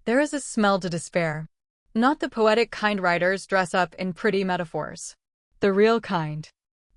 There is a smell to despair. Not the poetic kind writers dress up in pretty metaphors. The real kind.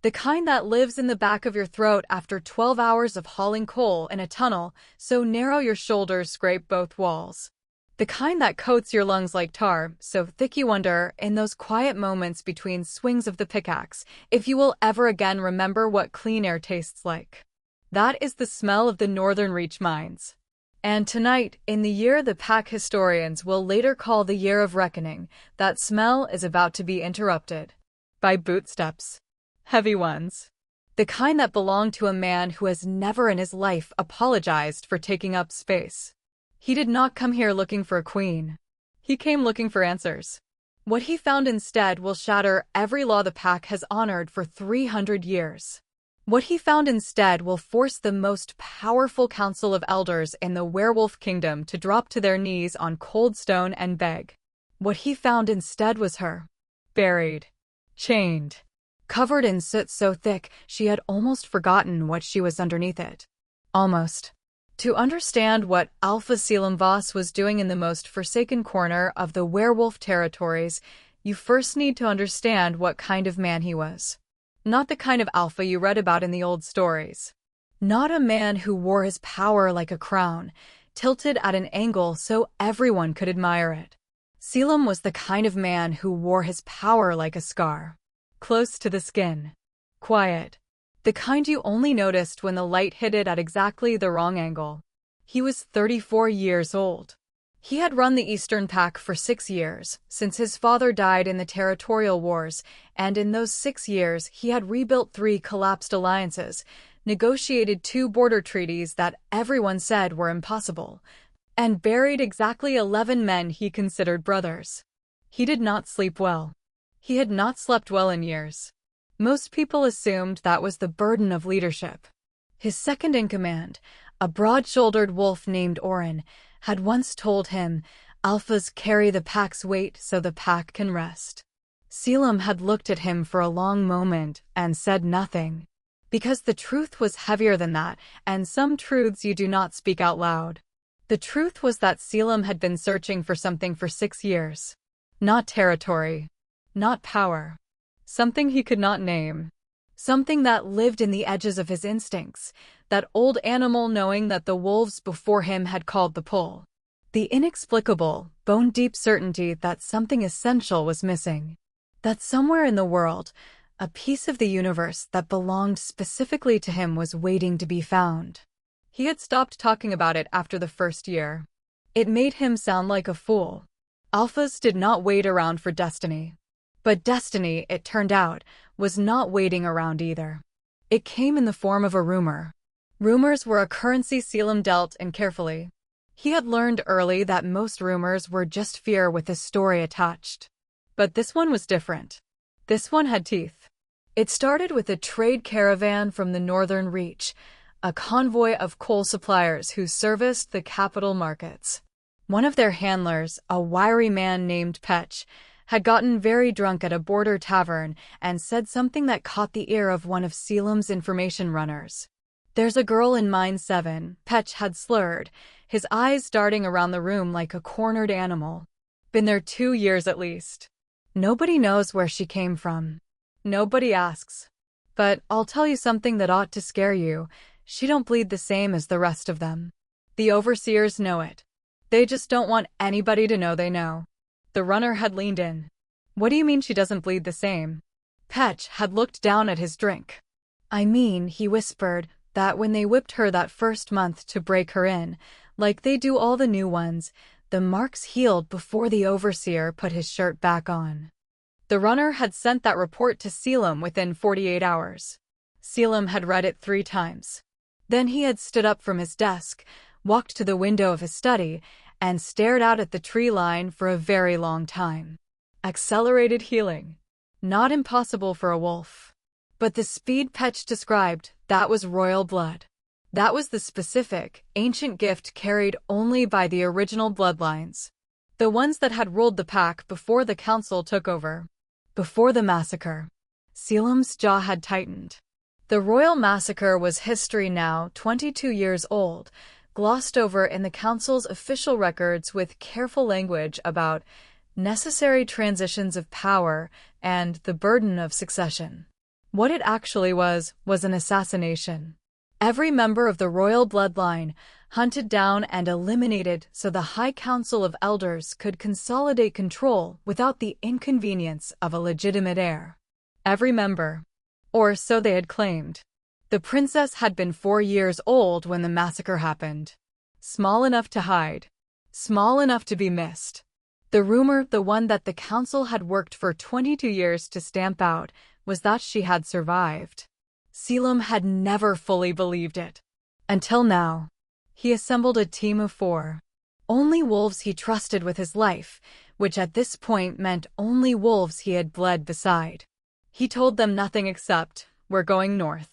The kind that lives in the back of your throat after 12 hours of hauling coal in a tunnel so narrow your shoulders scrape both walls. The kind that coats your lungs like tar, so thick you wonder, in those quiet moments between swings of the pickaxe, if you will ever again remember what clean air tastes like. That is the smell of the Northern Reach mines. And tonight, in the year the pack historians will later call the Year of Reckoning, that smell is about to be interrupted by bootsteps. Heavy ones. The kind that belong to a man who has never in his life apologized for taking up space. He did not come here looking for a queen. He came looking for answers. What he found instead will shatter every law the pack has honored for 300 years. What he found instead will force the most powerful council of elders in the werewolf kingdom to drop to their knees on cold stone and beg. What he found instead was her. Buried. Chained. Covered in soot so thick she had almost forgotten what she was underneath it. Almost. To understand what Alpha Selim Voss was doing in the most forsaken corner of the werewolf territories, you first need to understand what kind of man he was. Not the kind of alpha you read about in the old stories. Not a man who wore his power like a crown, tilted at an angle so everyone could admire it. Selim was the kind of man who wore his power like a scar. Close to the skin. Quiet. The kind you only noticed when the light hit it at exactly the wrong angle. He was 34 years old. He had run the Eastern Pack for 6 years, since his father died in the territorial wars, and in those 6 years he had rebuilt 3 collapsed alliances, negotiated 2 border treaties that everyone said were impossible, and buried exactly 11 men he considered brothers. He did not sleep well. He had not slept well in years. Most people assumed that was the burden of leadership. His second-in-command, a broad-shouldered wolf named Orin, had once told him, "Alphas carry the pack's weight so the pack can rest." Selim had looked at him for a long moment and said nothing. Because the truth was heavier than that, and some truths you do not speak out loud. The truth was that Selim had been searching for something for 6 years. Not territory. Not power. Something he could not name. Something that lived in the edges of his instincts, that old animal knowing that the wolves before him had called the pull. The inexplicable, bone-deep certainty that something essential was missing. That somewhere in the world, a piece of the universe that belonged specifically to him was waiting to be found. He had stopped talking about it after the first year. It made him sound like a fool. Alphas did not wait around for destiny. But destiny, it turned out, was not waiting around either. It came in the form of a rumor. Rumors were a currency Selim dealt in carefully. He had learned early that most rumors were just fear with a story attached. But this one was different. This one had teeth. It started with a trade caravan from the Northern Reach, a convoy of coal suppliers who serviced the capital markets. One of their handlers, a wiry man named Petch, had gotten very drunk at a border tavern and said something that caught the ear of one of Selim's information runners. "There's a girl in Mine 7, Petch had slurred, his eyes darting around the room like a cornered animal. Been there 2 years at least. Nobody knows where she came from. Nobody asks. But I'll tell you something that ought to scare you, she don't bleed the same as the rest of them. The overseers know it. They just don't want anybody to know they know." The runner had leaned in. "What do you mean she doesn't bleed the same?" Petch had looked down at his drink. "I mean," he whispered, "that when they whipped her that first month to break her in, like they do all the new ones, the marks healed before the overseer put his shirt back on." The runner had sent that report to Selim within 48 hours. Selim had read it 3 times. Then he had stood up from his desk, walked to the window of his study, and stared out at the tree line for a very long time. Accelerated healing. Not impossible for a wolf. But the speed Petch described, that was royal blood. That was the specific, ancient gift carried only by the original bloodlines. The ones that had ruled the pack before the council took over. Before the massacre. Selim's jaw had tightened. The royal massacre was history now, 22 years old, glossed over in the council's official records with careful language about necessary transitions of power and the burden of succession. What it actually was an assassination. Every member of the royal bloodline hunted down and eliminated so the High Council of Elders could consolidate control without the inconvenience of a legitimate heir. Every member. Or so they had claimed. The princess had been 4 years old when the massacre happened. Small enough to hide. Small enough to be missed. The rumor, the one that the council had worked for 22 years to stamp out, was that she had survived. Selim had never fully believed it. Until now. He assembled a team of 4. Only wolves he trusted with his life, which at this point meant only wolves he had bled beside. He told them nothing except, "We're going north.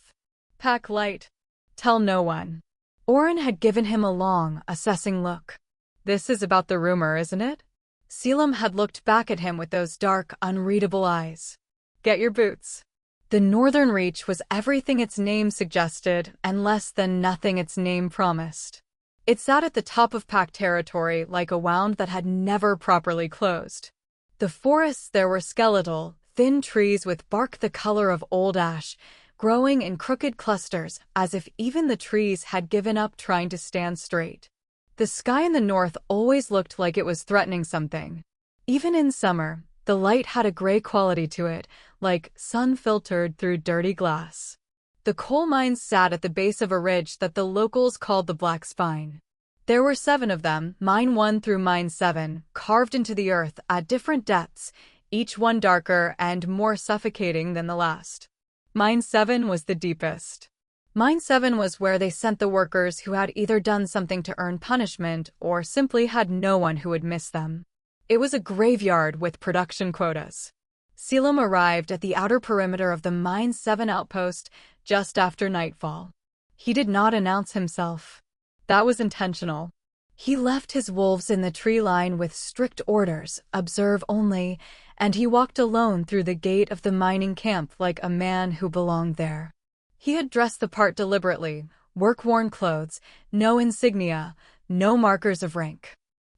Pack light. Tell no one." Oren had given him a long, assessing look. "This is about the rumor, isn't it?" Selim had looked back at him with those dark, unreadable eyes. "Get your boots." The Northern Reach was everything its name suggested and less than nothing its name promised. It sat at the top of Pack territory like a wound that had never properly closed. The forests there were skeletal, thin trees with bark the color of old ash, growing in crooked clusters as if even the trees had given up trying to stand straight. The sky in the north always looked like it was threatening something. Even in summer, the light had a gray quality to it, like sun filtered through dirty glass. The coal mines sat at the base of a ridge that the locals called the Black Spine. There were 7 of them, Mine 1 through Mine 7, carved into the earth at different depths, each one darker and more suffocating than the last. Mine 7 was the deepest. Mine 7 was where they sent the workers who had either done something to earn punishment or simply had no one who would miss them. It was a graveyard with production quotas. Selim arrived at the outer perimeter of the Mine 7 outpost just after nightfall. He did not announce himself. That was intentional. He left his wolves in the tree line with strict orders, observe only, and he walked alone through the gate of the mining camp like a man who belonged there. He had dressed the part deliberately, work-worn clothes, no insignia, no markers of rank.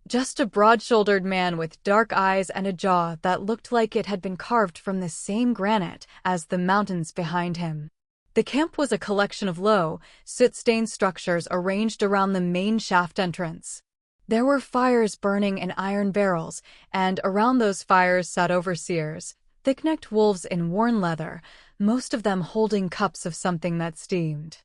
Just a broad-shouldered man with dark eyes and a jaw that looked like it had been carved from the same granite as the mountains behind him. The camp was a collection of low, soot-stained structures arranged around the main shaft entrance. There were fires burning in iron barrels, and around those fires sat overseers, thick-necked wolves in worn leather, most of them holding cups of something that steamed.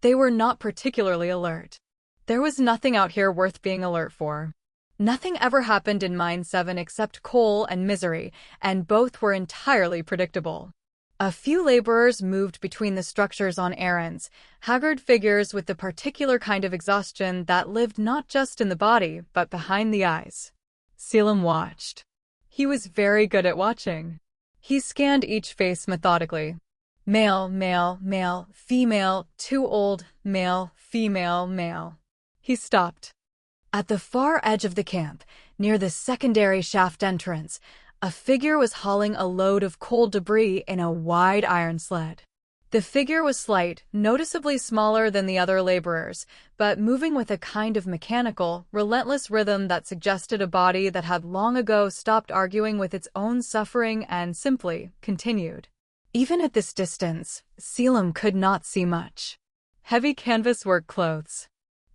They were not particularly alert. There was nothing out here worth being alert for. Nothing ever happened in Mine 7 except coal and misery, and both were entirely predictable. A few laborers moved between the structures on errands, haggard figures with the particular kind of exhaustion that lived not just in the body, but behind the eyes. Selim watched. He was very good at watching. He scanned each face methodically. Male, male, male, female, too old, male, female, male. He stopped. At the far edge of the camp, near the secondary shaft entrance, a figure was hauling a load of coal debris in a wide iron sled. The figure was slight, noticeably smaller than the other laborers, but moving with a kind of mechanical, relentless rhythm that suggested a body that had long ago stopped arguing with its own suffering and simply continued. Even at this distance, Selim could not see much. Heavy canvas work clothes.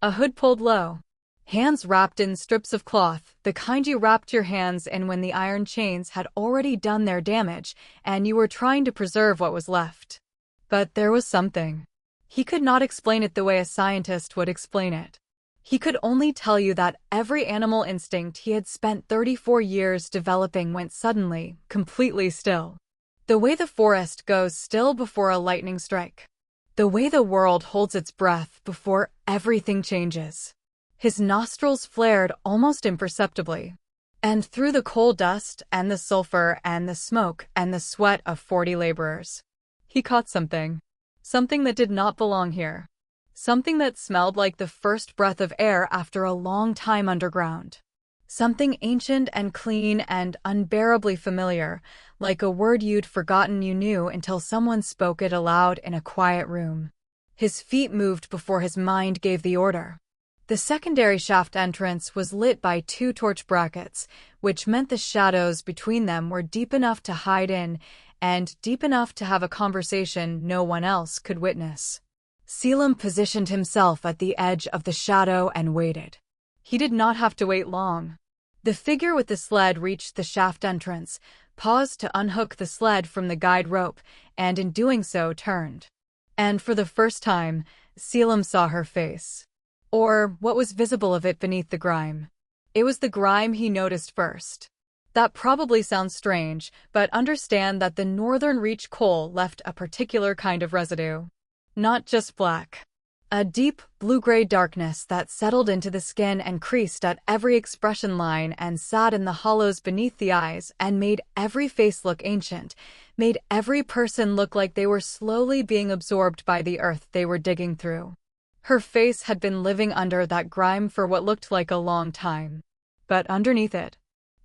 A hood pulled low. Hands wrapped in strips of cloth, the kind you wrapped your hands in when the iron chains had already done their damage and you were trying to preserve what was left. But there was something. He could not explain it the way a scientist would explain it. He could only tell you that every animal instinct he had spent 34 years developing went suddenly, completely still. The way the forest goes still before a lightning strike. The way the world holds its breath before everything changes. His nostrils flared almost imperceptibly. And through the coal dust and the sulfur and the smoke and the sweat of 40 laborers, he caught something. Something that did not belong here. Something that smelled like the first breath of air after a long time underground. Something ancient and clean and unbearably familiar, like a word you'd forgotten you knew until someone spoke it aloud in a quiet room. His feet moved before his mind gave the order. The secondary shaft entrance was lit by 2 torch brackets, which meant the shadows between them were deep enough to hide in and deep enough to have a conversation no one else could witness. Selim positioned himself at the edge of the shadow and waited. He did not have to wait long. The figure with the sled reached the shaft entrance, paused to unhook the sled from the guide rope, and in doing so turned. And for the first time, Selim saw her face. Or what was visible of it beneath the grime. It was the grime he noticed first. That probably sounds strange, but understand that the Northern Reach coal left a particular kind of residue. Not just black. A deep, blue-gray darkness that settled into the skin and creased at every expression line and sat in the hollows beneath the eyes and made every face look ancient, made every person look like they were slowly being absorbed by the earth they were digging through. Her face had been living under that grime for what looked like a long time. But underneath it,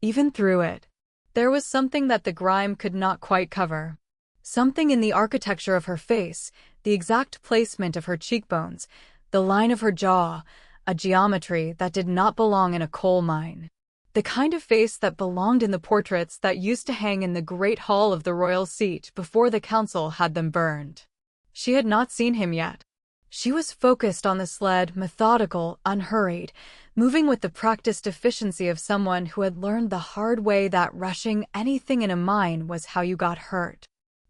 even through it, there was something that the grime could not quite cover. Something in the architecture of her face, the exact placement of her cheekbones, the line of her jaw, a geometry that did not belong in a coal mine. The kind of face that belonged in the portraits that used to hang in the great hall of the royal seat before the council had them burned. She had not seen him yet. She was focused on the sled, methodical, unhurried, moving with the practiced efficiency of someone who had learned the hard way that rushing anything in a mine was how you got hurt.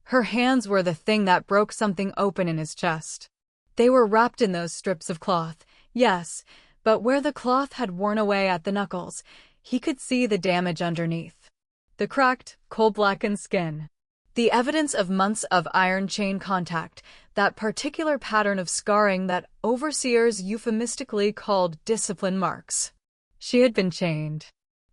Her hands were the thing that broke something open in his chest. They were wrapped in those strips of cloth, yes, but where the cloth had worn away at the knuckles, he could see the damage underneath. The cracked, coal-blackened skin. The evidence of months of iron chain contact, that particular pattern of scarring that overseers euphemistically called discipline marks. She had been chained.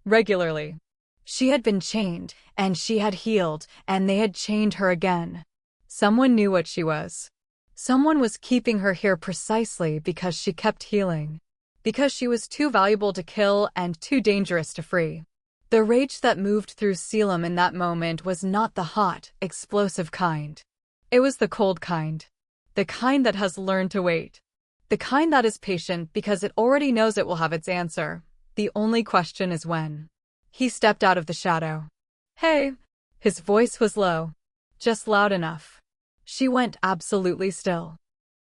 Regularly. She had been chained, and she had healed, and they had chained her again. Someone knew what she was. Someone was keeping her here precisely because she kept healing. Because she was too valuable to kill and too dangerous to free. The rage that moved through Selim in that moment was not the hot, explosive kind. It was the cold kind. The kind that has learned to wait. The kind that is patient because it already knows it will have its answer. The only question is when. He stepped out of the shadow. Hey! His voice was low. Just loud enough. She went absolutely still.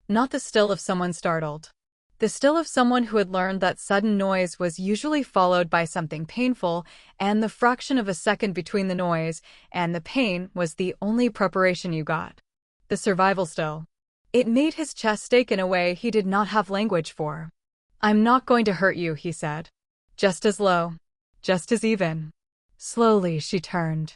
Not the still of someone startled. The still of someone who had learned that sudden noise was usually followed by something painful, and the fraction of a second between the noise and the pain was the only preparation you got. The survival still. It made his chest ache in a way he did not have language for. I'm not going to hurt you, he said. Just as low. Just as even. Slowly she turned.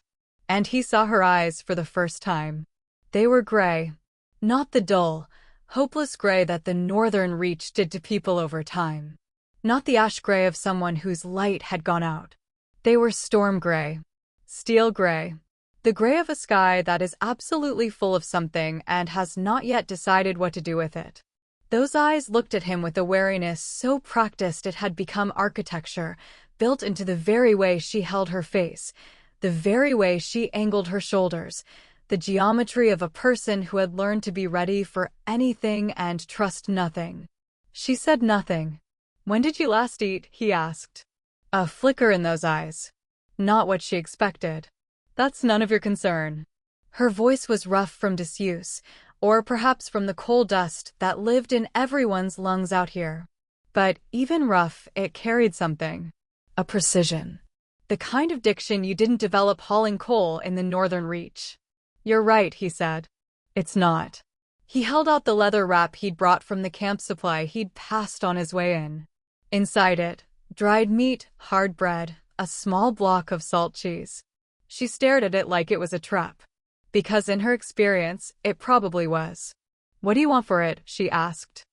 And he saw her eyes for the first time. They were gray. Not the dull, hopeless gray that the Northern Reach did to people over time. Not the ash gray of someone whose light had gone out. They were storm gray. Steel gray. The gray of a sky that is absolutely full of something and has not yet decided what to do with it. Those eyes looked at him with a wariness so practiced it had become architecture, built into the very way she held her face, the very way she angled her shoulders, the geometry of a person who had learned to be ready for anything and trust nothing. She said nothing. When did you last eat? He asked. A flicker in those eyes. Not what she expected. That's none of your concern. Her voice was rough from disuse, or perhaps from the coal dust that lived in everyone's lungs out here. But even rough, it carried something. A precision. The kind of diction you didn't develop hauling coal in the Northern Reach. You're right, he said. It's not. He held out the leather wrap he'd brought from the camp supply he'd passed on his way in. Inside it, dried meat, hard bread, a small block of salt cheese. She stared at it like it was a trap. Because in her experience, it probably was. What do you want for it? She asked.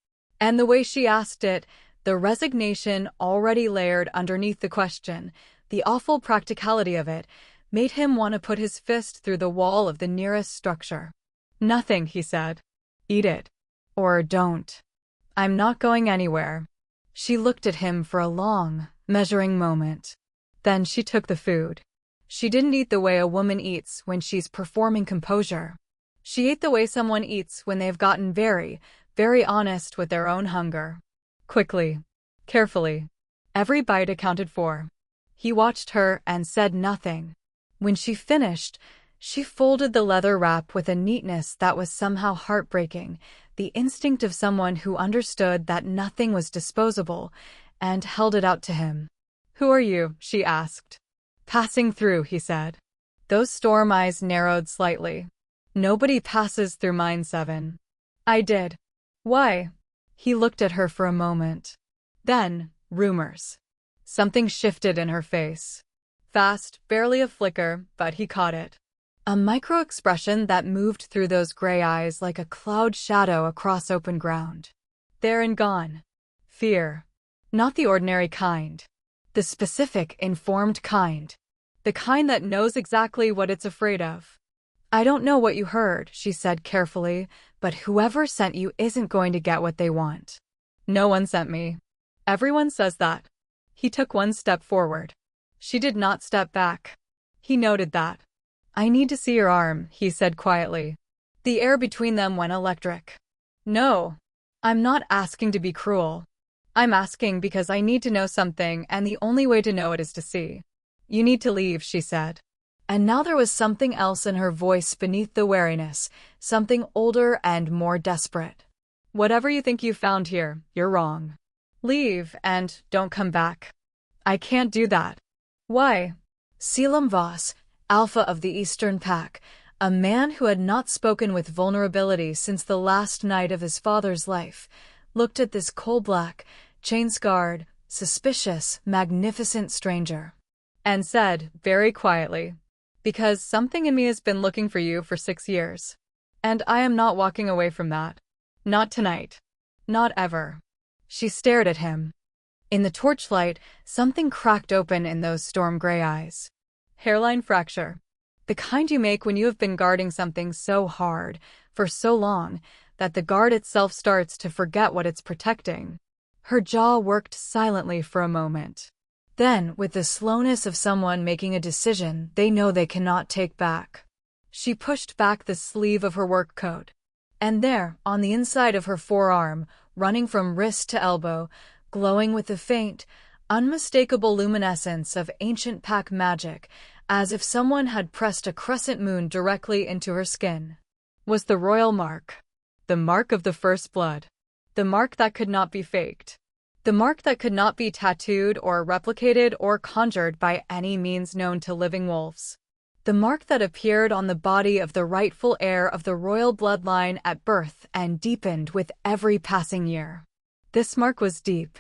And the way she asked it, the resignation already layered underneath the question, the awful practicality of it, made him want to put his fist through the wall of the nearest structure. Nothing, he said. Eat it. Or don't. I'm not going anywhere. She looked at him for a long, measuring moment. Then she took the food. She didn't eat the way a woman eats when she's performing composure. She ate the way someone eats when they've gotten very, very honest with their own hunger. Quickly. carefully. Every bite accounted for. He watched her and said nothing. When she finished, she folded the leather wrap with a neatness that was somehow heartbreaking, the instinct of someone who understood that nothing was disposable, and held it out to him. "Who are you?" she asked. "Passing through," he said. Those storm eyes narrowed slightly. "Nobody passes through mine, Seven." "I did." "Why?" He looked at her for a moment. Then, rumors. Something shifted in her face. Fast, barely a flicker, but he caught it. A micro-expression that moved through those gray eyes like a cloud shadow across open ground. There and gone. Fear. Not the ordinary kind. The specific, informed kind. The kind that knows exactly what it's afraid of. "I don't know what you heard," she said carefully, "but whoever sent you isn't going to get what they want." "No one sent me." "Everyone says that." He took one step forward. She did not step back. He noted that. "I need to see your arm," he said quietly. The air between them went electric. "No. I'm not asking to be cruel. I'm asking because I need to know something, and the only way to know it is to see." "You need to leave," she said. And now there was something else in her voice beneath the wariness, something older and more desperate. "Whatever you think you found here, you're wrong. Leave, and don't come back." "I can't do that." "Why?" Selim Voss, Alpha of the Eastern Pack, a man who had not spoken with vulnerability since the last night of his father's life, looked at this coal-black, chain-scarred, suspicious, magnificent stranger, and said, very quietly, "Because something in me has been looking for you for 6 years. And I am not walking away from that. Not tonight. Not ever." She stared at him. In the torchlight, something cracked open in those storm-gray eyes. Hairline fracture. The kind you make when you have been guarding something so hard, for so long, that the guard itself starts to forget what it's protecting. Her jaw worked silently for a moment. Then, with the slowness of someone making a decision they know they cannot take back, she pushed back the sleeve of her work coat. And there, on the inside of her forearm, running from wrist to elbow, glowing with the faint, unmistakable luminescence of ancient pack magic, as if someone had pressed a crescent moon directly into her skin, was the royal mark. The mark of the first blood. The mark that could not be faked. The mark that could not be tattooed or replicated or conjured by any means known to living wolves. The mark that appeared on the body of the rightful heir of the royal bloodline at birth and deepened with every passing year. This mark was deep.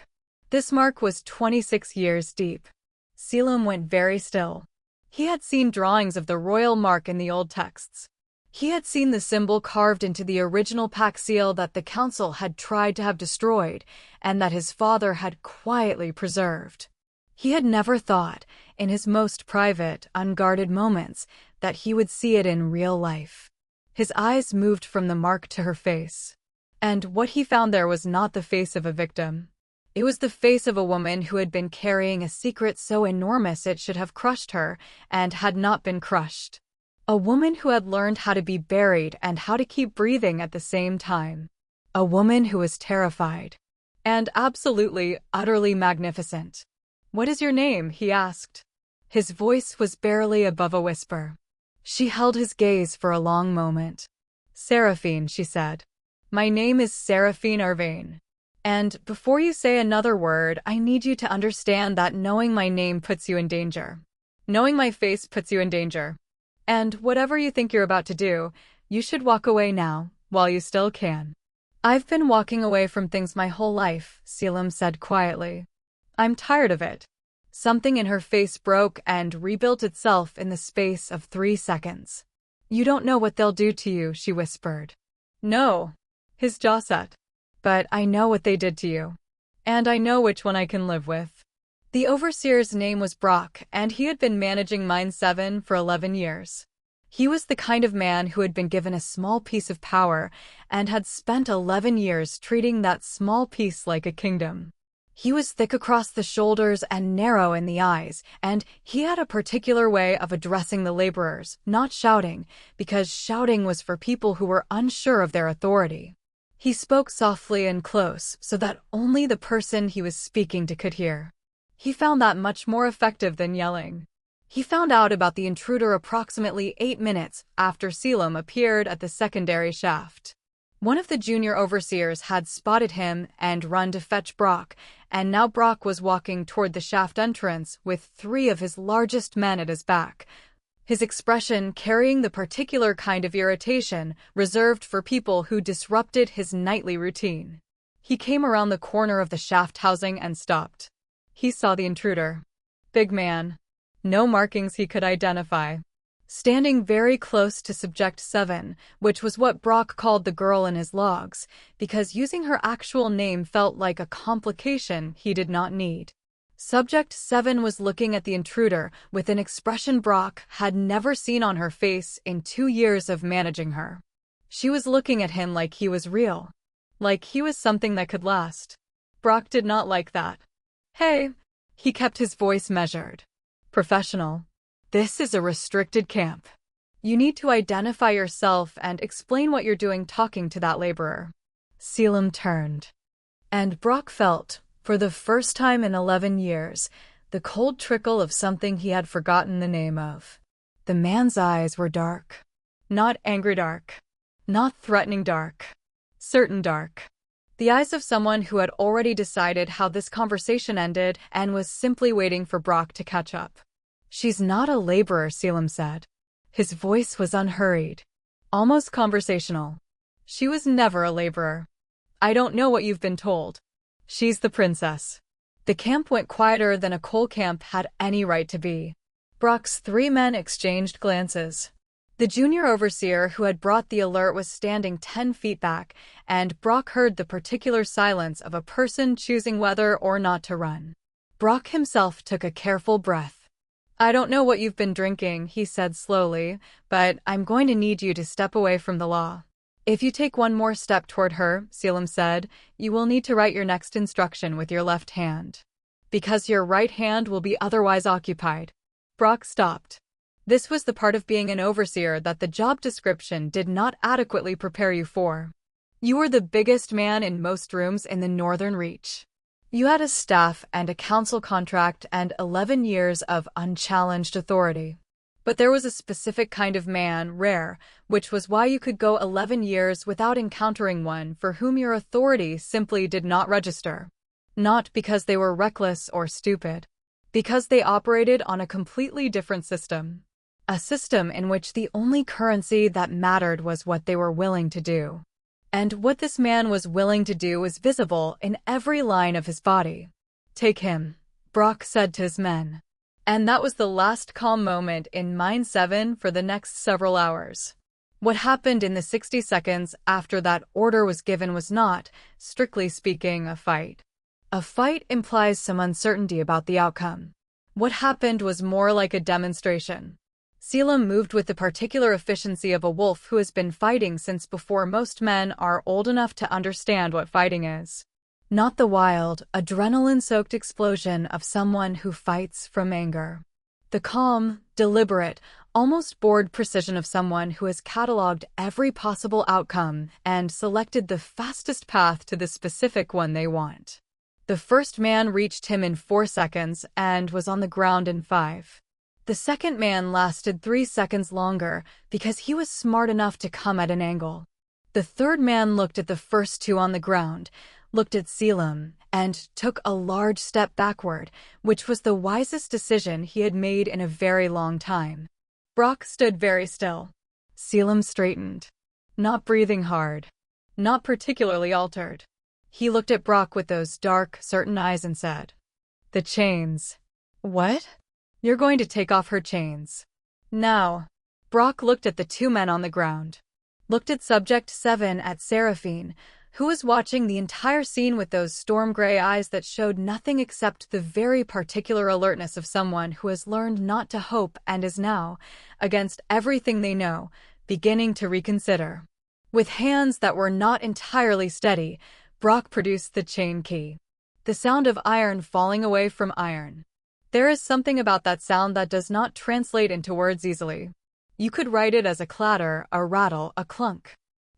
This mark was 26 years deep. Selim went very still. He had seen drawings of the royal mark in the old texts. He had seen the symbol carved into the original pack seal that the council had tried to have destroyed, and that his father had quietly preserved. He had never thought, in his most private, unguarded moments, that he would see it in real life. His eyes moved from the mark to her face. And what he found there was not the face of a victim. It was the face of a woman who had been carrying a secret so enormous it should have crushed her, and had not been crushed. A woman who had learned how to be buried and how to keep breathing at the same time. A woman who was terrified. And absolutely, utterly magnificent. "What is your name?" he asked. His voice was barely above a whisper. She held his gaze for a long moment. "Seraphine," she said. "My name is Seraphine Arvane. And before you say another word, I need you to understand that knowing my name puts you in danger. Knowing my face puts you in danger. And whatever you think you're about to do, you should walk away now, while you still can." "I've been walking away from things my whole life," Selim said quietly. "I'm tired of it." Something in her face broke and rebuilt itself in the space of 3 seconds. "You don't know what they'll do to you," she whispered. "No." His jaw set. "But I know what they did to you. And I know which one I can live with." The overseer's name was Brock, and he had been managing Mine 7 for 11 years. He was the kind of man who had been given a small piece of power and had spent 11 years treating that small piece like a kingdom. He was thick across the shoulders and narrow in the eyes, and he had a particular way of addressing the laborers, not shouting, because shouting was for people who were unsure of their authority. He spoke softly and close so that only the person he was speaking to could hear. He found that much more effective than yelling. He found out about the intruder approximately 8 minutes after Selim appeared at the secondary shaft. One of the junior overseers had spotted him and run to fetch Brock, and now Brock was walking toward the shaft entrance with 3 of his largest men at his back, his expression carrying the particular kind of irritation reserved for people who disrupted his nightly routine. He came around the corner of the shaft housing and stopped. He saw the intruder. Big man. No markings he could identify. Standing very close to Subject 7, which was what Brock called the girl in his logs, because using her actual name felt like a complication he did not need. Subject 7 was looking at the intruder with an expression Brock had never seen on her face in 2 years of managing her. She was looking at him like he was real. Like he was something that could last. Brock did not like that. Hey. He kept his voice measured. Professional. This is a restricted camp. You need to identify yourself and explain what you're doing talking to that laborer. Selim turned. And Brock felt, for the first time in 11 years, the cold trickle of something he had forgotten the name of. The man's eyes were dark. Not angry dark. Not threatening dark. Certain dark. The eyes of someone who had already decided how this conversation ended and was simply waiting for Brock to catch up. She's not a laborer, Selim said. His voice was unhurried. Almost conversational. She was never a laborer. I don't know what you've been told. She's the princess. The camp went quieter than a coal camp had any right to be. Brock's 3 men exchanged glances. The junior overseer who had brought the alert was standing 10 feet back, and Brock heard the particular silence of a person choosing whether or not to run. Brock himself took a careful breath. I don't know what you've been drinking, he said slowly, but I'm going to need you to step away from the law. If you take one more step toward her, Selim said, you will need to write your next instruction with your left hand. Because your right hand will be otherwise occupied. Brock stopped. This was the part of being an overseer that the job description did not adequately prepare you for. You were the biggest man in most rooms in the Northern Reach. You had a staff and a council contract and 11 years of unchallenged authority. But there was a specific kind of man, rare, which was why you could go 11 years without encountering one for whom your authority simply did not register. Not because they were reckless or stupid. Because they operated on a completely different system. A system in which the only currency that mattered was what they were willing to do. And what this man was willing to do was visible in every line of his body. Take him, Brock said to his men. And that was the last calm moment in Mine 7 for the next several hours. What happened in the 60 seconds after that order was given was not, strictly speaking, a fight. A fight implies some uncertainty about the outcome. What happened was more like a demonstration. Selim moved with the particular efficiency of a wolf who has been fighting since before most men are old enough to understand what fighting is. Not the wild, adrenaline-soaked explosion of someone who fights from anger. The calm, deliberate, almost bored precision of someone who has cataloged every possible outcome and selected the fastest path to the specific one they want. The first man reached him in 4 seconds and was on the ground in 5. The second man lasted 3 seconds longer because he was smart enough to come at an angle. The third man looked at the first 2 on the ground, looked at Selim, and took a large step backward, which was the wisest decision he had made in a very long time. Brock stood very still. Selim straightened. Not breathing hard. Not particularly altered. He looked at Brock with those dark, certain eyes and said, "The chains." "What?" "You're going to take off her chains. Now." Brock looked at the 2 men on the ground. Looked at Subject 7 at Seraphine, who was watching the entire scene with those storm-gray eyes that showed nothing except the very particular alertness of someone who has learned not to hope and is now, against everything they know, beginning to reconsider. With hands that were not entirely steady, Brock produced the chain key. The sound of iron falling away from iron. There is something about that sound that does not translate into words easily. You could write it as a clatter, a rattle, a clunk.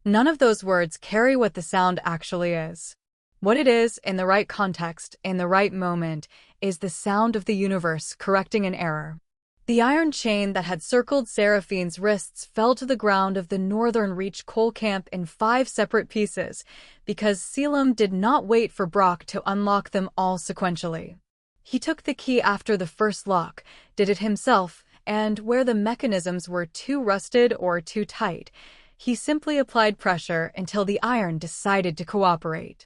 None of those words carry what the sound actually is. What it is, in the right context, in the right moment, is the sound of the universe correcting an error. The iron chain that had circled Seraphine's wrists fell to the ground of the Northern Reach coal camp in 5 separate pieces, because Selim did not wait for Brock to unlock them all sequentially. He took the key after the first lock, did it himself, and where the mechanisms were too rusted or too tight, he simply applied pressure until the iron decided to cooperate.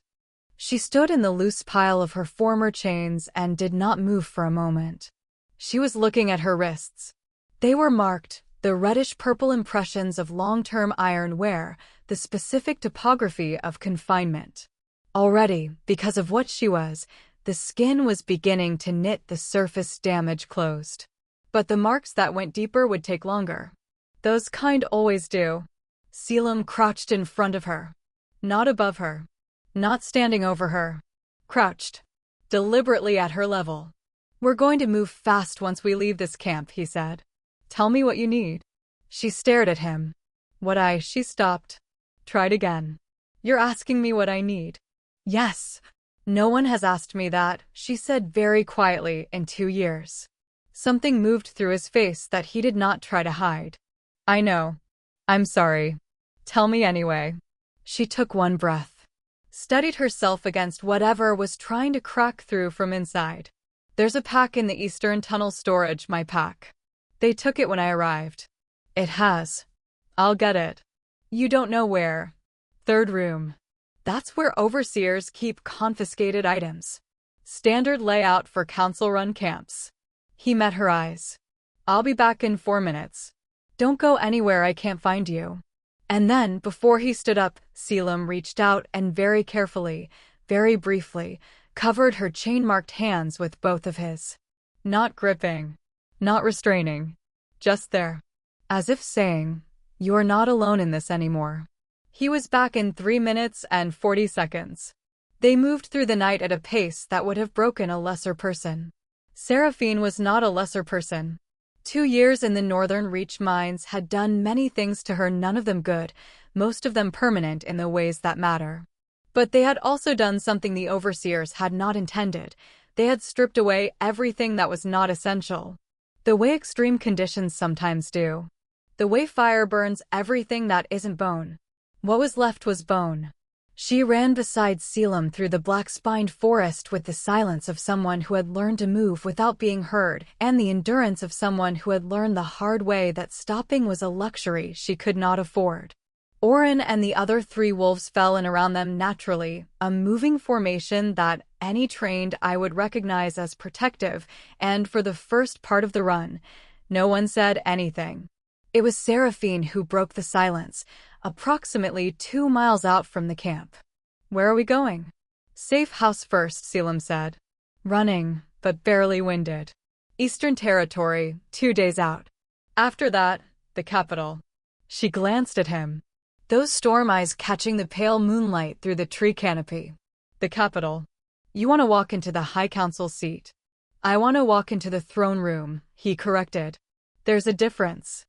She stood in the loose pile of her former chains and did not move for a moment. She was looking at her wrists. They were marked, the reddish-purple impressions of long-term iron wear, the specific topography of confinement. Already, because of what she was, the skin was beginning to knit the surface damage closed. But the marks that went deeper would take longer. Those kind always do. Selim crouched in front of her. Not above her. Not standing over her. Crouched. Deliberately at her level. "We're going to move fast once we leave this camp," he said. "Tell me what you need." She stared at him. She stopped. Tried again. "You're asking me what I need?" "Yes. No one has asked me that," she said very quietly, "in 2 years. Something moved through his face that he did not try to hide. "I know. I'm sorry. Tell me anyway." She took one breath. Steadied herself against whatever was trying to crack through from inside. "There's a pack in the Eastern Tunnel storage, my pack. They took it when I arrived." "It has. I'll get it." "You don't know where." "3rd room. That's where overseers keep confiscated items. Standard layout for council-run camps." He met her eyes. "I'll be back in 4 minutes. Don't go anywhere I can't find you." And then, before he stood up, Selim reached out and very carefully, very briefly, covered her chain-marked hands with both of his. Not gripping. Not restraining. Just there. As if saying, "You're not alone in this anymore." He was back in 3 minutes and 40 seconds. They moved through the night at a pace that would have broken a lesser person. Seraphine was not a lesser person. 2 years in the Northern Reach mines had done many things to her, none of them good, most of them permanent in the ways that matter. But they had also done something the overseers had not intended. They had stripped away everything that was not essential. The way extreme conditions sometimes do. The way fire burns everything that isn't bone. What was left was bone. She ran beside Selim through the black-spined forest with the silence of someone who had learned to move without being heard, and the endurance of someone who had learned the hard way that stopping was a luxury she could not afford. Oren and the other 3 wolves fell in around them naturally, a moving formation that any trained eye would recognize as protective, and for the first part of the run, no one said anything. It was Seraphine who broke the silence, approximately 2 miles out from the camp. "Where are we going?" "Safe house first," Selim said. "Running, but barely winded. Eastern Territory, 2 days out. After that, the capital." She glanced at him. Those storm eyes catching the pale moonlight through the tree canopy. "The capital. You want to walk into the High Council seat." "I want to walk into the throne room," he corrected. "There's a difference."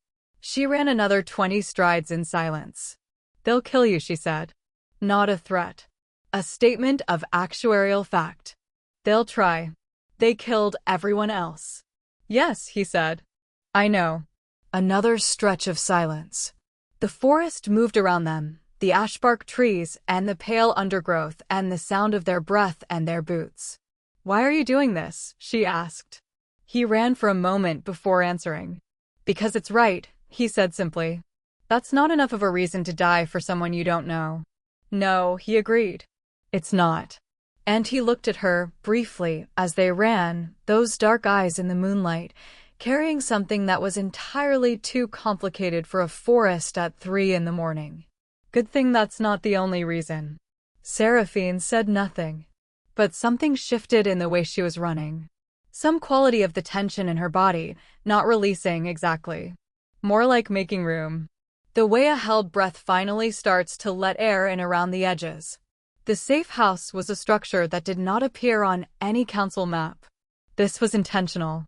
She ran another 20 strides in silence. "They'll kill you," she said. Not a threat. A statement of actuarial fact. "They'll try. They killed everyone else." "Yes," he said. "I know." Another stretch of silence. The forest moved around them, the ashbark trees and the pale undergrowth and the sound of their breath and their boots. "Why are you doing this?" she asked. He ran for a moment before answering. "Because it's right," he said simply. "That's not enough of a reason to die for someone you don't know." "No," he agreed. "It's not." And he looked at her, briefly, as they ran, those dark eyes in the moonlight, carrying something that was entirely too complicated for a forest at 3 in the morning. "Good thing that's not the only reason." Seraphine said nothing. But something shifted in the way she was running. Some quality of the tension in her body, not releasing exactly. More like making room. The way a held breath finally starts to let air in around the edges. The safe house was a structure that did not appear on any council map. This was intentional.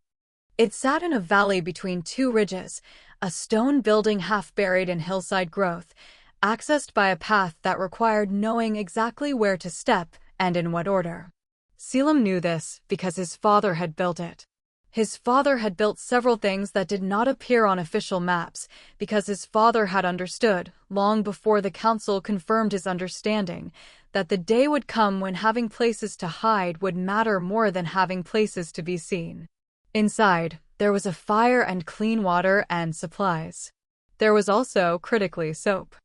It sat in a valley between 2 ridges, a stone building half buried in hillside growth, accessed by a path that required knowing exactly where to step and in what order. Selim knew this because his father had built it. His father had built several things that did not appear on official maps because his father had understood, long before the council confirmed his understanding, that the day would come when having places to hide would matter more than having places to be seen. Inside, there was a fire and clean water and supplies. There was also, critically, soap.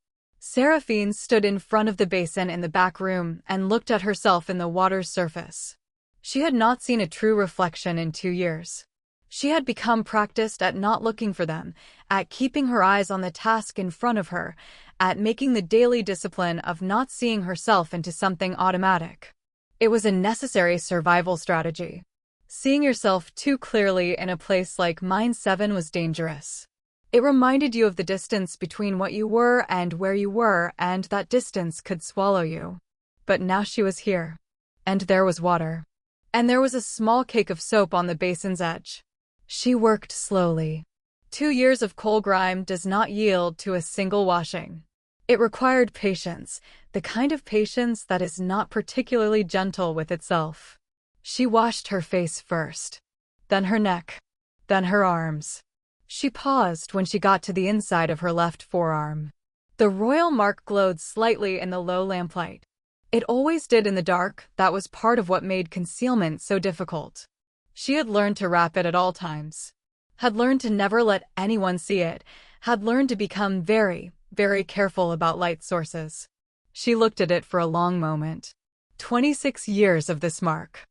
Seraphine stood in front of the basin in the back room and looked at herself in the water's surface. She had not seen a true reflection in 2 years. She had become practiced at not looking for them, at keeping her eyes on the task in front of her, at making the daily discipline of not seeing herself into something automatic. It was a necessary survival strategy. Seeing yourself too clearly in a place like Mine 7 was dangerous. It reminded you of the distance between what you were and where you were, and that distance could swallow you. But now she was here. And there was water. And there was a small cake of soap on the basin's edge. She worked slowly. 2 years of coal grime does not yield to a single washing. It required patience, the kind of patience that is not particularly gentle with itself. She washed her face first, then her neck, then her arms. She paused when she got to the inside of her left forearm. The royal mark glowed slightly in the low lamplight. It always did in the dark. That was part of what made concealment so difficult. She had learned to wrap it at all times. Had learned to never let anyone see it. Had learned to become very, very careful about light sources. She looked at it for a long moment. 26 years of this mark.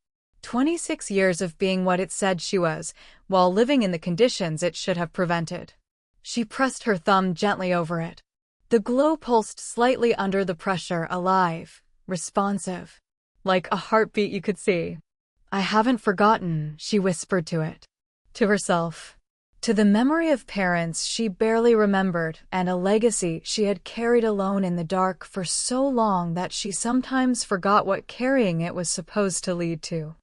26 years of being what it said she was, while living in the conditions it should have prevented. She pressed her thumb gently over it. The glow pulsed slightly under the pressure, alive, responsive, like a heartbeat you could see. I haven't forgotten, she whispered to it. To herself. To the memory of parents she barely remembered and a legacy she had carried alone in the dark for so long that she sometimes forgot what carrying it was supposed to lead to.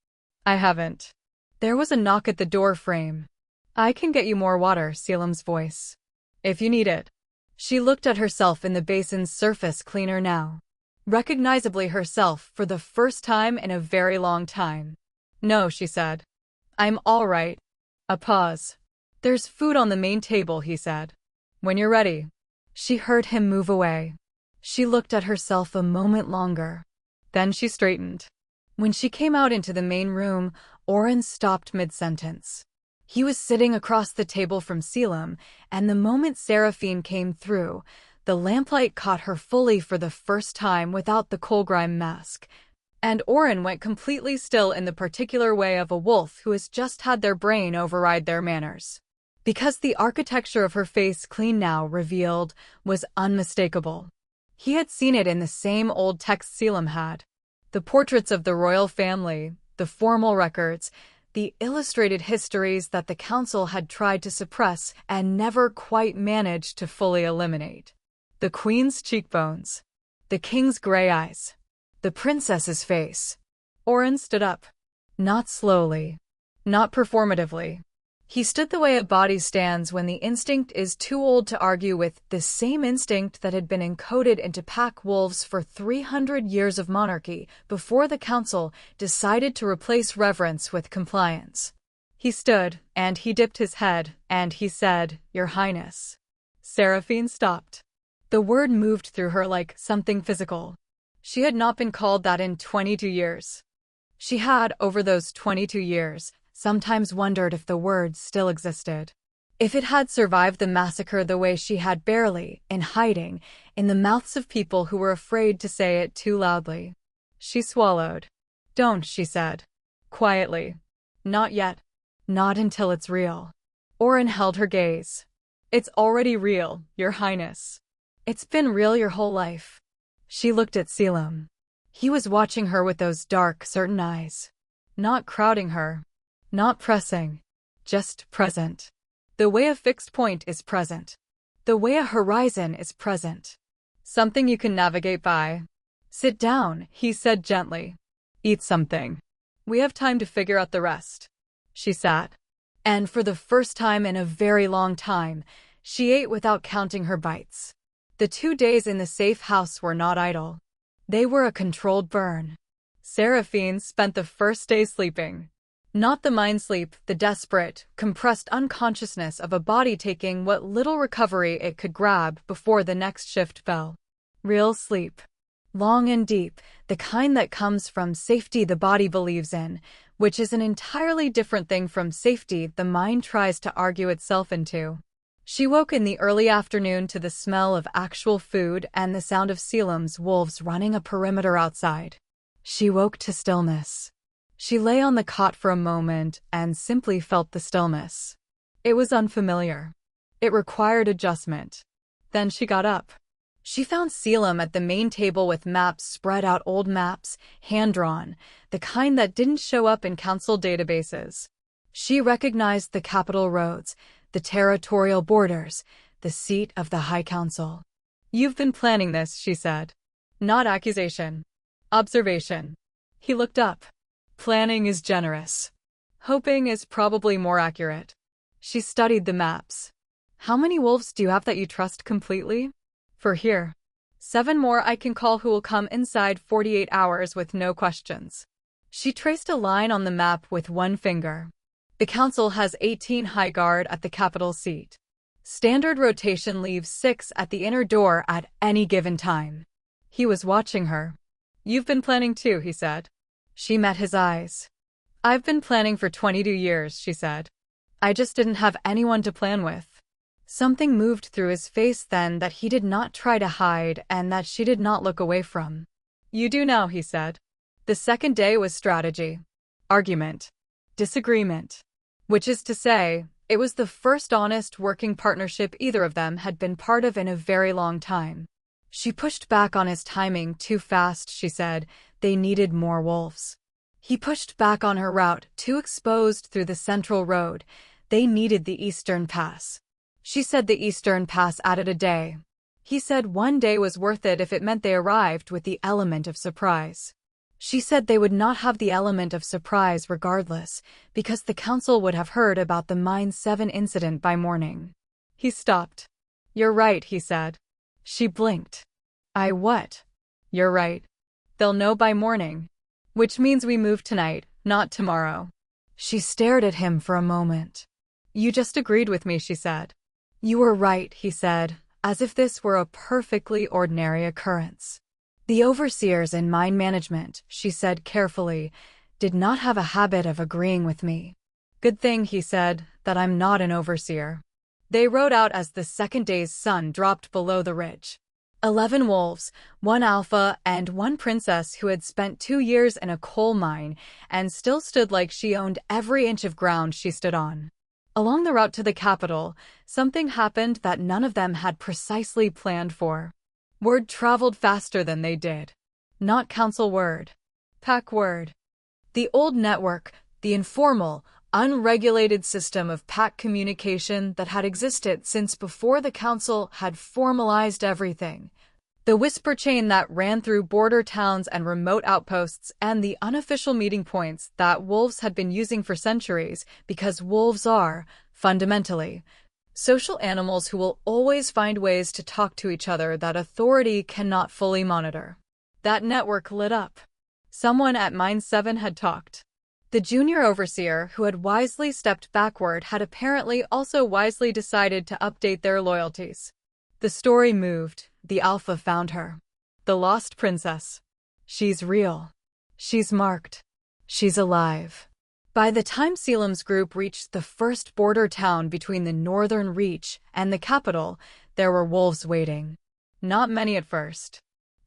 I haven't. There was a knock at the door frame. I can get you more water, Selim's voice. If you need it. She looked at herself in the basin's surface cleaner now. Recognizably herself for the first time in a very long time. No, she said. I'm all right. A pause. There's food on the main table, he said. When you're ready. She heard him move away. She looked at herself a moment longer. Then she straightened. When she came out into the main room, Oren stopped mid-sentence. He was sitting across the table from Selim, and the moment Seraphine came through, the lamplight caught her fully for the first time without the coal grime mask, and Oren went completely still in the particular way of a wolf who has just had their brain override their manners. Because the architecture of her face, clean now revealed, was unmistakable. He had seen it in the same old text Selim had. The portraits of the royal family, the formal records, the illustrated histories that the council had tried to suppress and never quite managed to fully eliminate. The queen's cheekbones. The king's gray eyes. The princess's face. Oren stood up. Not slowly. Not performatively. He stood the way a body stands when the instinct is too old to argue with, the same instinct that had been encoded into pack wolves for 300 years of monarchy before the council decided to replace reverence with compliance. He stood, and he dipped his head, and he said, Your Highness. Seraphine stopped. The word moved through her like something physical. She had not been called that in 22 years. She had, over those 22 years, sometimes wondered if the word still existed. If it had survived the massacre the way she had, barely, in hiding, in the mouths of people who were afraid to say it too loudly. She swallowed. Don't, she said. Quietly. Not yet. Not until it's real. Oren held her gaze. It's already real, Your Highness. It's been real your whole life. She looked at Selim. He was watching her with those dark, certain eyes. Not crowding her. Not pressing. Just present. The way a fixed point is present. The way a horizon is present. Something you can navigate by. Sit down, he said gently. Eat something. We have time to figure out the rest. She sat. And for the first time in a very long time, she ate without counting her bites. The 2 days in the safe house were not idle. They were a controlled burn. Seraphine spent the first day sleeping. Not the mind sleep, the desperate, compressed unconsciousness of a body taking what little recovery it could grab before the next shift fell. Real sleep. Long and deep, the kind that comes from safety the body believes in, which is an entirely different thing from safety the mind tries to argue itself into. She woke in the early afternoon to the smell of actual food and the sound of Selim's wolves running a perimeter outside. She woke to stillness. She lay on the cot for a moment and simply felt the stillness. It was unfamiliar. It required adjustment. Then she got up. She found Selim at the main table with maps spread out, old maps, hand-drawn, the kind that didn't show up in council databases. She recognized the capital roads, the territorial borders, the seat of the High Council. "You've been planning this," she said. Not accusation. Observation. He looked up. Planning is generous. Hoping is probably more accurate. She studied the maps. "How many wolves do you have that you trust completely?" "For here. 7 more I can call who will come inside 48 hours with no questions." She traced a line on the map with one finger. The council has 18 high guard at the capital seat. Standard rotation leaves 6 at the inner door at any given time. He was watching her. "You've been planning too," he said. She met his eyes. "I've been planning for 22 years, she said. "I just didn't have anyone to plan with." Something moved through his face then that he did not try to hide and that she did not look away from. "You do now," he said. The second day was strategy. Argument. Disagreement. Which is to say, it was the first honest working partnership either of them had been part of in a very long time. She pushed back on his timing too fast, she said. They needed more wolves. He pushed back on her route, too exposed through the central road. They needed the eastern pass. She said the eastern pass added a day. He said one day was worth it if it meant they arrived with the element of surprise. She said they would not have the element of surprise regardless, because the council would have heard about the Mine 7 incident by morning. He stopped. "You're right," he said. She blinked. "I what?" "You're right. They'll know by morning. Which means we move tonight, not tomorrow." She stared at him for a moment. "You just agreed with me," she said. "You were right," he said, as if this were a perfectly ordinary occurrence. "The overseers in mine management," she said carefully, "did not have a habit of agreeing with me." "Good thing," he said, "that I'm not an overseer." They rode out as the second day's sun dropped below the ridge. 11 wolves, 1 alpha, and 1 princess who had spent 2 years in a coal mine and still stood like she owned every inch of ground she stood on. Along the route to the capital, something happened that none of them had precisely planned for. Word traveled faster than they did. Not council word. Pack word. The old network, the informal, unregulated system of pack communication that had existed since before the council had formalized everything. The whisper chain that ran through border towns and remote outposts, and the unofficial meeting points that wolves had been using for centuries, because wolves are, fundamentally, social animals who will always find ways to talk to each other that authority cannot fully monitor. That network lit up. Someone at Mine 7 had talked. The junior overseer, who had wisely stepped backward, had apparently also wisely decided to update their loyalties. The story moved. The alpha found her. The lost princess. She's real. She's marked. She's alive. By the time Selim's group reached the first border town between the northern reach and the capital, there were wolves waiting. Not many at first.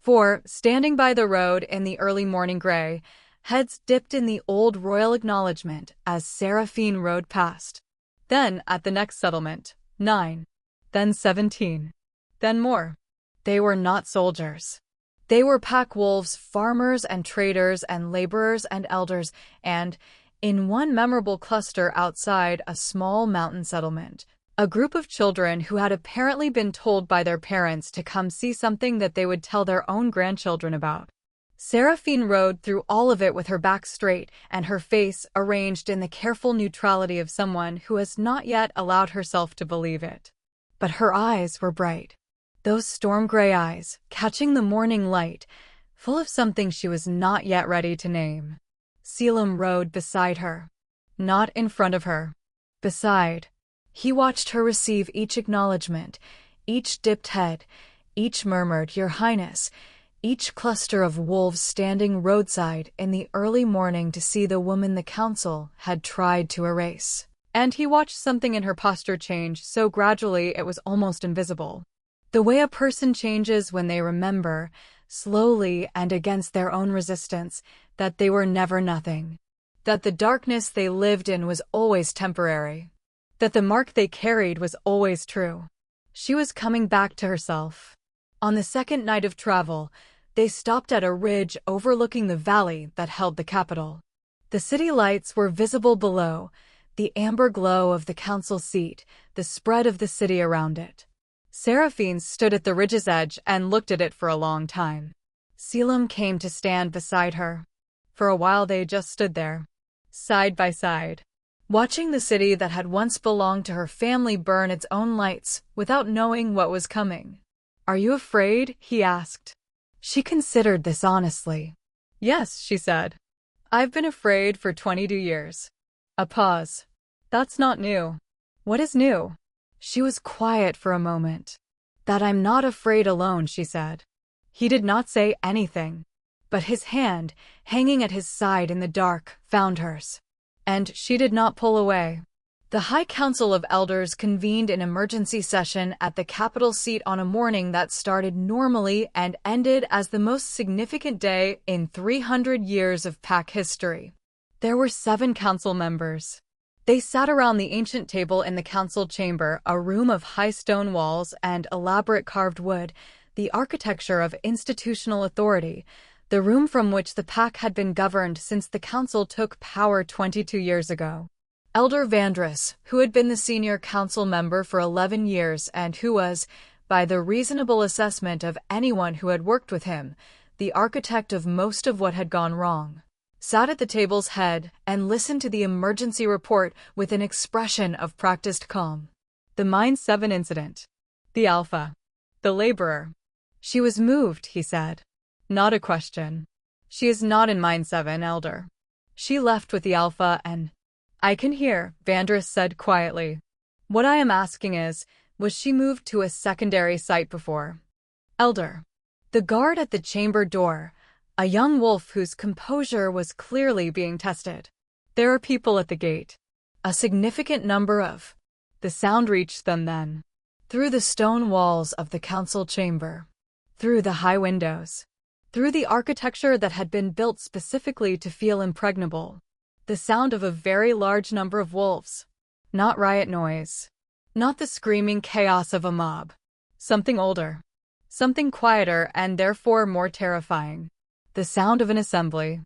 4, standing by the road in the early morning gray, heads dipped in the old royal acknowledgement as Seraphine rode past. Then, at the next settlement, 9. Then 17. Then more. They were not soldiers. They were pack wolves, farmers and traders and laborers and elders, and, in one memorable cluster outside a small mountain settlement, a group of children who had apparently been told by their parents to come see something that they would tell their own grandchildren about. Seraphine rode through all of it with her back straight and her face arranged in the careful neutrality of someone who has not yet allowed herself to believe it. But her eyes were bright. those storm-gray eyes, catching the morning light, full of something she was not yet ready to name. Selim rode beside her. Not in front of her. Beside. He watched her receive each acknowledgement, each dipped head, each murmured, "Your Highness," each cluster of wolves standing roadside in the early morning to see the woman the council had tried to erase. And he watched something in her posture change so gradually it was almost invisible. The way a person changes when they remember, slowly and against their own resistance, that they were never nothing. That the darkness they lived in was always temporary. That the mark they carried was always true. She was coming back to herself. On the second night of travel, they stopped at a ridge overlooking the valley that held the capital. The city lights were visible below, the amber glow of the council seat, the spread of the city around it. Seraphine stood at the ridge's edge and looked at it for a long time. Selim came to stand beside her. For a while they just stood there, side by side, watching the city that had once belonged to her family burn its own lights without knowing what was coming. "Are you afraid?" he asked. She considered this honestly. "Yes," she said. "I've been afraid for 22 years. A pause. "That's not new." "What is new?" She was quiet for a moment. "That I'm not afraid alone," she said. He did not say anything, but his hand, hanging at his side in the dark, found hers. And she did not pull away. The High Council of Elders convened an emergency session at the capital seat on a morning that started normally and ended as the most significant day in 300 years of Pack history. There were 7 council members. They sat around the ancient table in the council chamber, a room of high stone walls and elaborate carved wood, the architecture of institutional authority, the room from which the Pack had been governed since the council took power 22 years ago. Elder Vandris, who had been the senior council member for 11 years and who was, by the reasonable assessment of anyone who had worked with him, the architect of most of what had gone wrong, sat at the table's head and listened to the emergency report with an expression of practiced calm. The Mine 7 incident. The Alpha. The laborer. She was moved, he said. Not a question. She is not in Mine 7, Elder. She left with the Alpha and... I can hear, Vandris said quietly. What I am asking is, was she moved to a secondary site before? Elder. The guard at the chamber door, a young wolf whose composure was clearly being tested. There are people at the gate. A significant number of. The sound reached them then. Through the stone walls of the council chamber. Through the high windows. Through the architecture that had been built specifically to feel impregnable. The sound of a very large number of wolves. Not riot noise. Not the screaming chaos of a mob. Something older. Something quieter and therefore more terrifying. The sound of an assembly.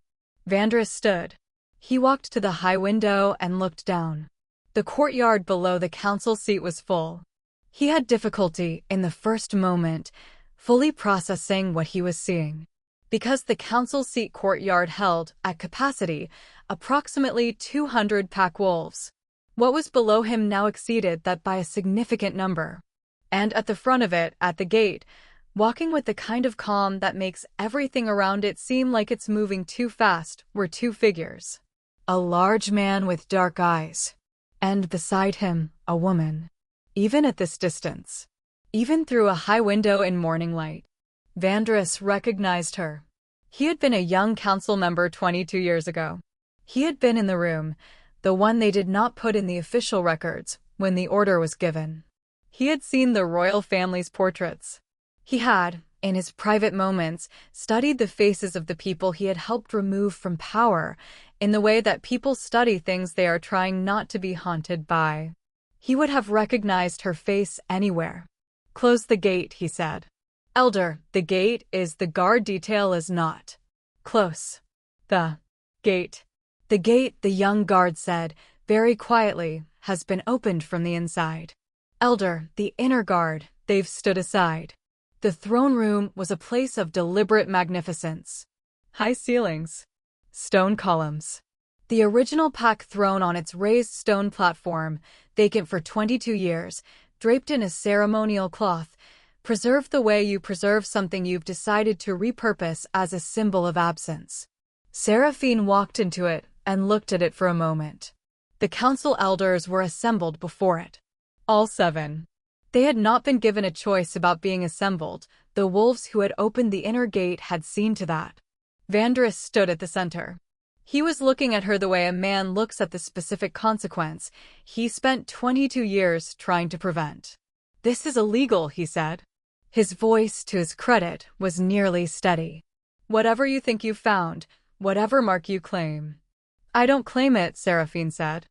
Vandris stood. He walked to the high window and looked down. The courtyard below the council seat was full. He had difficulty, in the first moment, fully processing what he was seeing. Because the council seat courtyard held, at capacity, approximately 200 pack wolves. What was below him now exceeded that by a significant number. And at the front of it, at the gate, walking with the kind of calm that makes everything around it seem like it's moving too fast, were 2 figures. A large man with dark eyes. And beside him, a woman. Even at this distance. Even through a high window in morning light. Vandris recognized her. He had been a young council member 22 years ago. He had been in the room, the one they did not put in the official records, when the order was given. He had seen the royal family's portraits. He had, in his private moments, studied the faces of the people he had helped remove from power, in the way that people study things they are trying not to be haunted by. He would have recognized her face anywhere. Close the gate, he said. Elder, the gate is the guard detail is not. Close. The gate. The gate, the young guard said, very quietly, has been opened from the inside. Elder, the inner guard, they've stood aside. The throne room was a place of deliberate magnificence. High ceilings. Stone columns. The original Pack throne on its raised stone platform, vacant for 22 years, draped in a ceremonial cloth, Preserve the way you preserve something you've decided to repurpose as a symbol of absence. Seraphine walked into it and looked at it for a moment. The council elders were assembled before it. All 7. They had not been given a choice about being assembled. The wolves who had opened the inner gate had seen to that. Vandris stood at the center. He was looking at her the way a man looks at the specific consequence he spent 22 years trying to prevent. "This is illegal," he said. His voice, to his credit, was nearly steady. "Whatever you think you've found, whatever mark you claim." "I don't claim it," Seraphine said.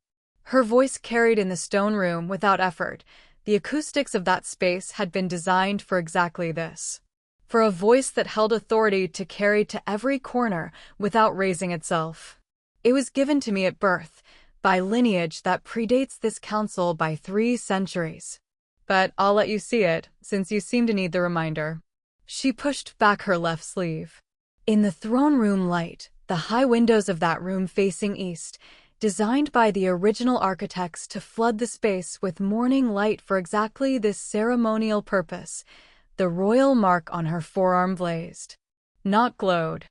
Her voice carried in the stone room without effort. The acoustics of that space had been designed for exactly this. For a voice that held authority to carry to every corner without raising itself. "It was given to me at birth, by lineage that predates this council by 3 centuries. But I'll let you see it, since you seem to need the reminder." She pushed back her left sleeve. In the throne room light, the high windows of that room facing east, designed by the original architects to flood the space with morning light for exactly this ceremonial purpose, the royal mark on her forearm blazed. Not glowed.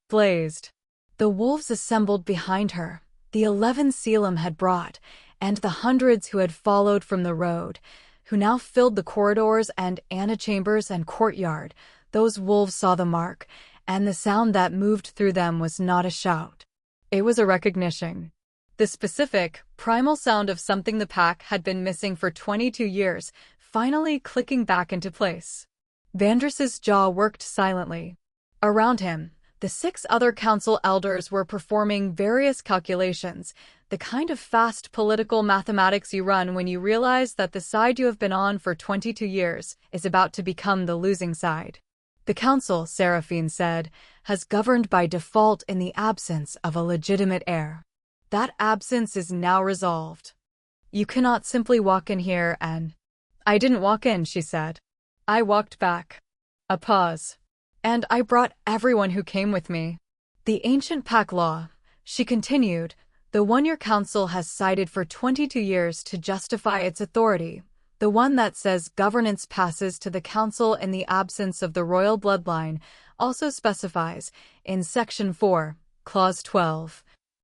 Blazed. The wolves assembled behind her, the 11 Selim had brought, and the hundreds who had followed from the road, who now filled the corridors and antechambers and courtyard. Those wolves saw the mark, and the sound that moved through them was not a shout. It was a recognition. The specific, primal sound of something the pack had been missing for 22 years, finally clicking back into place. Vandris's jaw worked silently. Around him, the 6 other council elders were performing various calculations, the kind of fast political mathematics you run when you realize that the side you have been on for 22 years is about to become the losing side. "The council," Seraphine said, "has governed by default in the absence of a legitimate heir. That absence is now resolved. You cannot simply walk in here and—" "I didn't walk in," she said. "I walked back." A pause. "And I brought everyone who came with me. The ancient pack law," she continued, "the one your council has cited for 22 years to justify its authority, the one that says governance passes to the council in the absence of the royal bloodline, also specifies, in Section 4, Clause 12,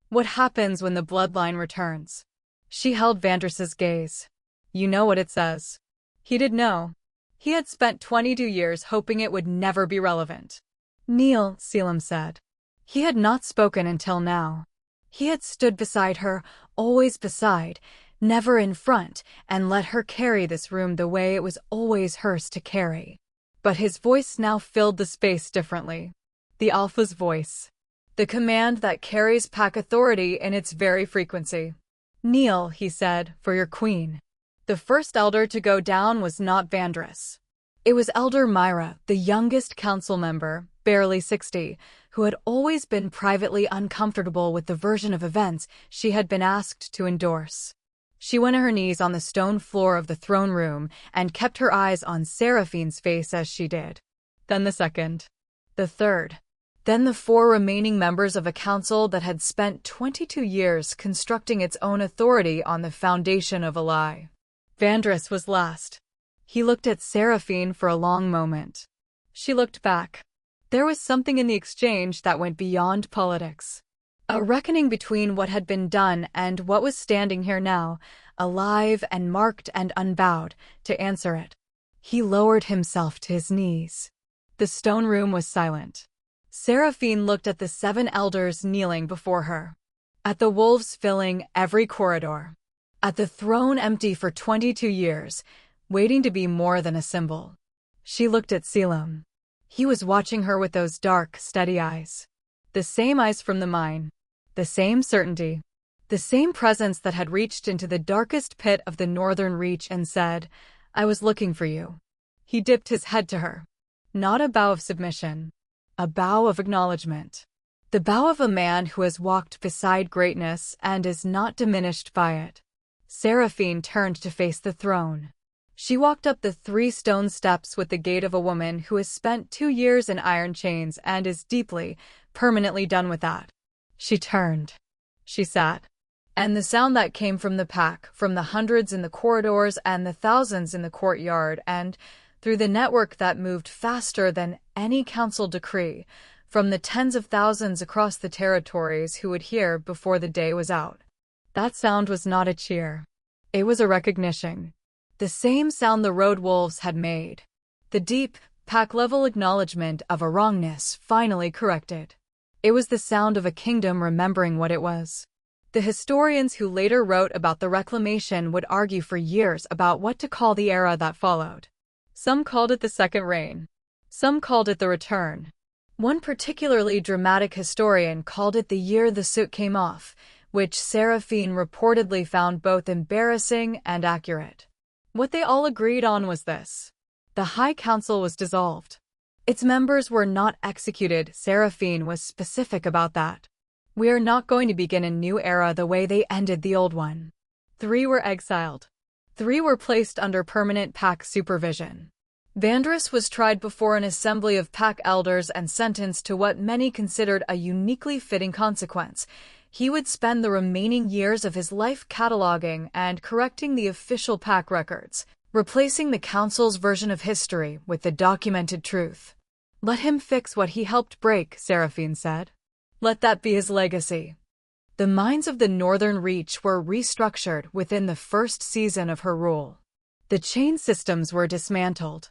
what happens when the bloodline returns." She held Vandris's gaze. "You know what it says." He did know. He had spent 22 years hoping it would never be relevant. "Kneel," Selim said. He had not spoken until now. He had stood beside her, always beside, never in front, and let her carry this room the way it was always hers to carry. But his voice now filled the space differently. The Alpha's voice. The command that carries pack authority in its very frequency. "Kneel," he said, "for your queen." The first elder to go down was not Vandris. It was Elder Myra, the youngest council member, barely 60, who had always been privately uncomfortable with the version of events she had been asked to endorse. She went on her knees on the stone floor of the throne room and kept her eyes on Seraphine's face as she did. Then the second. The third. Then the 4 remaining members of a council that had spent 22 years constructing its own authority on the foundation of a lie. Vandris was last. He looked at Seraphine for a long moment. She looked back. There was something in the exchange that went beyond politics. A reckoning between what had been done and what was standing here now, alive and marked and unbowed, to answer it. He lowered himself to his knees. The stone room was silent. Seraphine looked at the 7 elders kneeling before her. At the wolves filling every corridor. At the throne empty for 22 years, waiting to be more than a symbol. She looked at Selim. He was watching her with those dark, steady eyes. The same eyes from the mine. The same certainty. The same presence that had reached into the darkest pit of the northern reach and said, "I was looking for you." He dipped his head to her. Not a bow of submission. A bow of acknowledgement. The bow of a man who has walked beside greatness and is not diminished by it. Seraphine turned to face the throne. She walked up the 3 stone steps with the gait of a woman who has spent 2 years in iron chains and is deeply, permanently done with that. She turned. She sat. And the sound that came from the pack, from the hundreds in the corridors and the thousands in the courtyard, and through the network that moved faster than any council decree, from the tens of thousands across the territories who would hear before the day was out. That sound was not a cheer. It was a recognition. The same sound the road wolves had made. The deep, pack-level acknowledgement of a wrongness finally corrected. It was the sound of a kingdom remembering what it was. The historians who later wrote about the reclamation would argue for years about what to call the era that followed. Some called it the Second Reign. Some called it the Return. One particularly dramatic historian called it the year the soot came off, which Seraphine reportedly found both embarrassing and accurate. What they all agreed on was this: the High Council was dissolved. Its members were not executed. Seraphine was specific about that. We are not going to begin a new era the way they ended the old one. 3 were exiled. 3 were placed under permanent pack supervision. Vandrus was tried before an assembly of pack elders and sentenced to what many considered a uniquely fitting consequence. He would spend the remaining years of his life cataloging and correcting the official pack records, replacing the council's version of history with the documented truth. Let him fix what he helped break, Seraphine said. Let that be his legacy. The mines of the Northern Reach were restructured within the first season of her rule. The chain systems were dismantled.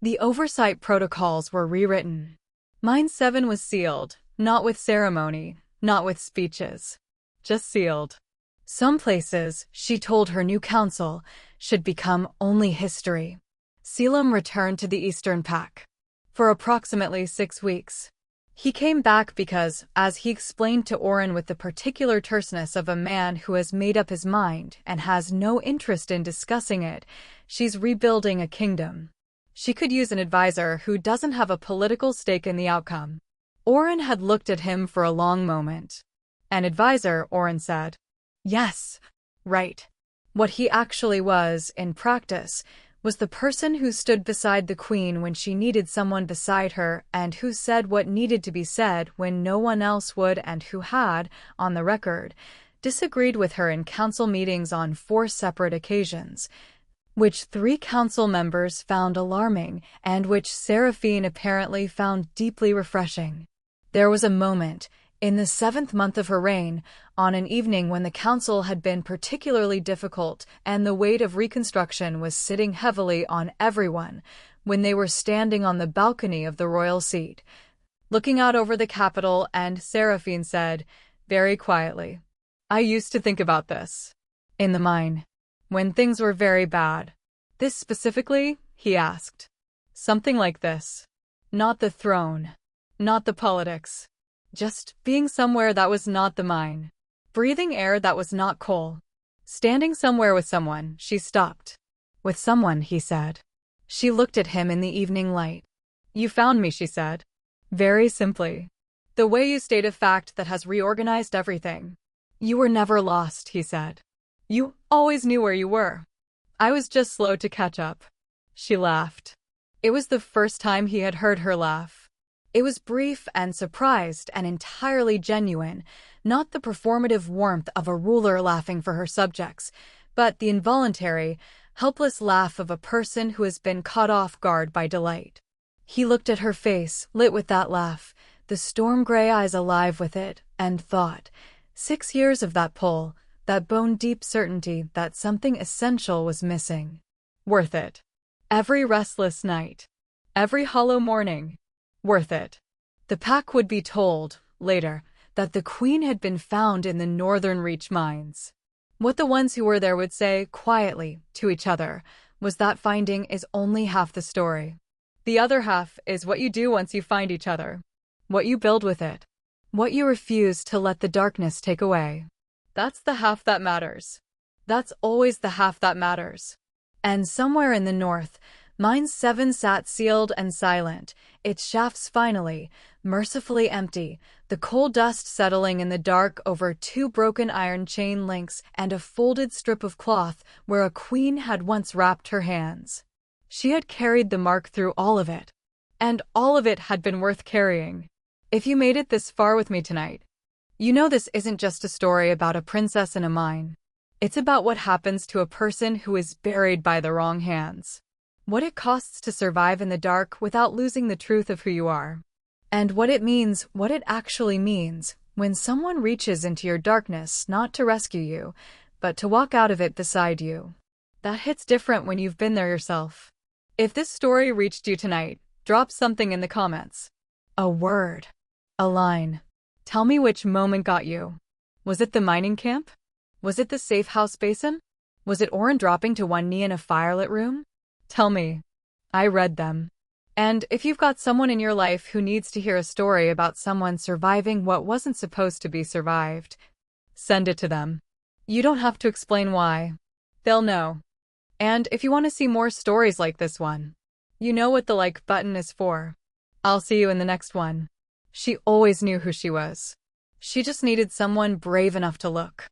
The oversight protocols were rewritten. Mine 7 was sealed, not with ceremony, not with speeches. Just sealed. Some places, she told her new council, should become only history. Selim returned to the Eastern Pack. For approximately 6 weeks. He came back because, as he explained to Oren with the particular terseness of a man who has made up his mind and has no interest in discussing it, she's rebuilding a kingdom. She could use an advisor who doesn't have a political stake in the outcome. Oren had looked at him for a long moment. An advisor, Oren said. Yes, right. What he actually was, in practice, was the person who stood beside the queen when she needed someone beside her and who said what needed to be said when no one else would and who had, on the record, disagreed with her in council meetings on 4 separate occasions, which 3 council members found alarming and which Seraphine apparently found deeply refreshing. There was a moment, in the 7th month of her reign, on an evening when the council had been particularly difficult and the weight of reconstruction was sitting heavily on everyone, when they were standing on the balcony of the royal seat, looking out over the capital, and Seraphine said, very quietly, I used to think about this. In the mine. When things were very bad. This specifically, he asked. Something like this. Not the throne. Not the politics. Just being somewhere that was not the mine. Breathing air that was not coal. Standing somewhere with someone, she stopped. With someone, he said. She looked at him in the evening light. You found me, she said. Very simply. The way you state a fact that has reorganized everything. You were never lost, he said. You always knew where you were. I was just slow to catch up. She laughed. It was the first time he had heard her laugh. It was brief and surprised and entirely genuine, not the performative warmth of a ruler laughing for her subjects, but the involuntary, helpless laugh of a person who has been caught off guard by delight. He looked at her face, lit with that laugh, the storm-gray eyes alive with it, and thought, 6 years of that pull, that bone-deep certainty that something essential was missing. Worth it. Every restless night. Every hollow morning. Worth it. The pack would be told, later, that the queen had been found in the Northern Reach mines. What the ones who were there would say, quietly, to each other, was that finding is only half the story. The other half is what you do once you find each other. What you build with it. What you refuse to let the darkness take away. That's the half that matters. That's always the half that matters. And somewhere in the north, Mine 7 sat sealed and silent, its shafts finally, mercifully empty, the coal dust settling in the dark over 2 broken iron chain links and a folded strip of cloth where a queen had once wrapped her hands. She had carried the mark through all of it. And all of it had been worth carrying. If you made it this far with me tonight, you know this isn't just a story about a princess in a mine. It's about what happens to a person who is buried by the wrong hands. what it costs to survive in the dark without losing the truth of who you are, and what it actually means, when someone reaches into your darkness not to rescue you, but to walk out of it beside you. That hits different when you've been there yourself. If this story reached you tonight, drop something in the comments. A word. A line. Tell me which moment got you. Was it the mining camp? Was it the safe house basin? Was it Oren dropping to one knee in a firelit room? Tell me. I read them. And if you've got someone in your life who needs to hear a story about someone surviving what wasn't supposed to be survived, send it to them. You don't have to explain why. They'll know. And if you want to see more stories like this one, you know what the like button is for. I'll see you in the next one. She always knew who she was. She just needed someone brave enough to look.